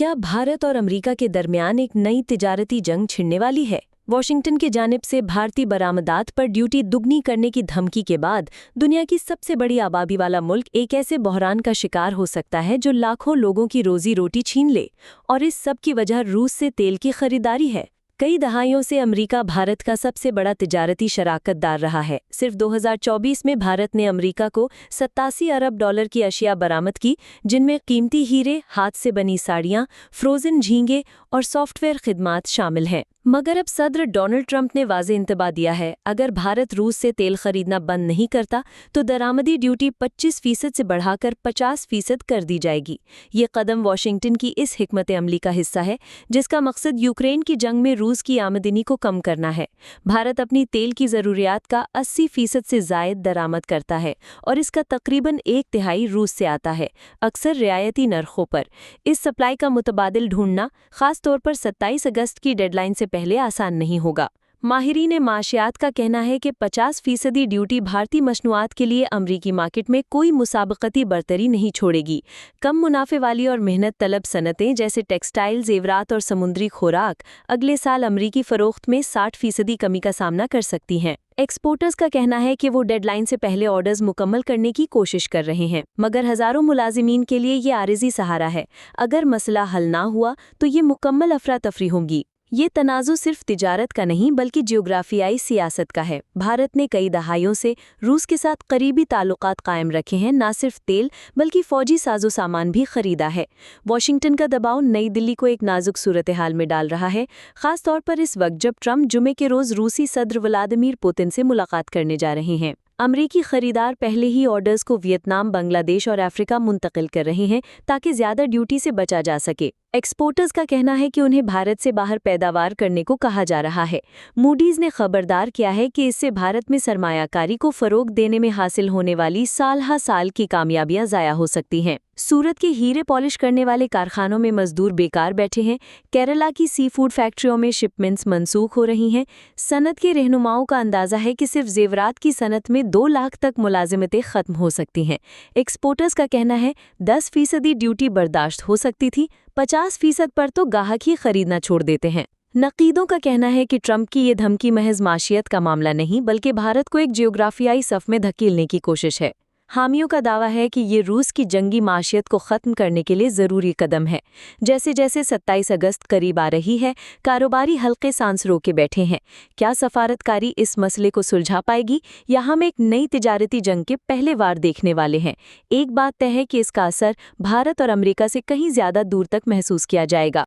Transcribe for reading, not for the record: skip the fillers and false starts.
क्या भारत और अमेरिका के दरमियान एक नई तिजारती जंग छिड़ने वाली है? वॉशिंगटन की जानिब से भारतीय बरामदात पर ड्यूटी दुगनी करने की धमकी के बाद दुनिया की सबसे बड़ी आबादी वाला मुल्क एक ऐसे बहरान का शिकार हो सकता है जो लाखों लोगों की रोजी रोटी छीन ले। और इस सब की वजह रूस से तेल की खरीदारी है। कई दहाइयों से अमेरिका भारत का सबसे बड़ा तिजारती शराकतदार रहा है। सिर्फ 2024 में भारत ने अमेरिका को 87 अरब डॉलर की अशिया बरामद की, जिनमें कीमती हीरे, हाथ से बनी साड़ियां, फ्रोजन झींगे और सॉफ्टवेयर खिदमात शामिल हैं। मगर अब सदर डोनाल्ड ट्रंप ने वाज़ेह इंतबाह दिया है, अगर भारत रूस से तेल खरीदना बंद नहीं करता तो दरामदी ड्यूटी 25% से बढ़ाकर 50% कर दी जाएगी। ये कदम वाशिंगटन की इस हिकमत अमली का हिस्सा है जिसका मकसद यूक्रेन की जंग में रूस की आमदनी को कम करना है। भारत अपनी तेल की ज़रूरियात का 80% से ज़ायद दरामद करता है और इसका तकरीबन 1/3 रूस से आता है, अक्सर रियायती नरखों पर। इस सप्लाई का मुतबादिल ढूंढना, खास तौर पर 27 अगस्त की डेडलाइन से पहले आसान नहीं होगा। माहिरीन माशियात का कहना है कि 50% ड्यूटी भारतीय मसनूआत के लिए अमरीकी मार्केट में कोई मुसाबकती बरतरी नहीं छोड़ेगी। कम मुनाफे वाली और मेहनत तलब सनतें जैसे टेक्सटाइल, जेवरात और समुद्री खुराक अगले साल अमरीकी फ़रोख्त में 60% कमी का सामना कर सकती हैं। एक्सपोर्टर्स का कहना है कि वो डेडलाइन से पहले ऑर्डर्स मुकम्मल करने की कोशिश कर रहे हैं, मगर हज़ारों मुलाजिमीन के लिए ये आरिज़ी सहारा है। अगर मसला हल ना हुआ तो ये मुकम्मल अफरा तफरी होंगी। ये तनाज़ु सिर्फ तिजारत का नहीं बल्कि जियोग्राफियाई सियासत का है। भारत ने कई दहाइयों से रूस के साथ करीबी ताल्लुकात कायम रखे हैं, ना सिर्फ तेल बल्कि फ़ौजी साजो सामान भी खरीदा है। वॉशिंगटन का दबाव नई दिल्ली को एक नाजुक सूरत हाल में डाल रहा है, ख़ास तौर पर इस वक्त जब ट्रंप जुमे के रोज़ रूसी सदर व्लादिमीर पुतिन से मुलाकात करने जा रहे हैं। अमरीकी खरीदार पहले ही ऑर्डर्स को वियतनाम, बांग्लादेश और अफ्रीका मुंतकिल कर रहे हैं ताकि ज़्यादा ड्यूटी से बचा जा सके। एक्सपोर्टर्स का कहना है कि उन्हें भारत से बाहर पैदावार करने को कहा जा रहा है। मूडीज़ ने खबरदार किया है कि इससे भारत में सरमायाकारी को फ़रोग देने में हासिल होने वाली साल हा साल की कामयाबियां ज़ाया हो सकती हैं। सूरत के हीरे पॉलिश करने वाले कारखानों में मजदूर बेकार बैठे हैं। केरला की सी फूड फैक्ट्रियों में शिपमेंट्स मनसूख हो रही हैं। सनत के रहनुमाओं का अंदाज़ा है कि सिर्फ जेवरात की सनत में 2 लाख तक मुलाजिमतें ख़त्म हो सकती हैं। एक्सपोर्टर्स का कहना है 10% ड्यूटी बर्दाश्त हो सकती थी, 50% पर तो गाहक ही खरीदना छोड़ देते हैं। नकीदों का कहना है कि ट्रंप की ये धमकी महज माशियत का मामला नहीं बल्कि भारत को एक जियोग्राफियाई सफ़ में धकेलने की कोशिश है। हामियों का दावा है कि ये रूस की जंगी माशियत को ख़त्म करने के लिए ज़रूरी कदम है। जैसे जैसे 27 अगस्त करीब आ रही है, कारोबारी हल्के सांस रोके बैठे हैं। क्या सफारतकारी इस मसले को सुलझा पाएगी या हम एक नई तिजारती जंग के पहले वार देखने वाले हैं? एक बात तय है कि इसका असर भारत और अमेरिका से कहीं ज़्यादा दूर तक महसूस किया जाएगा।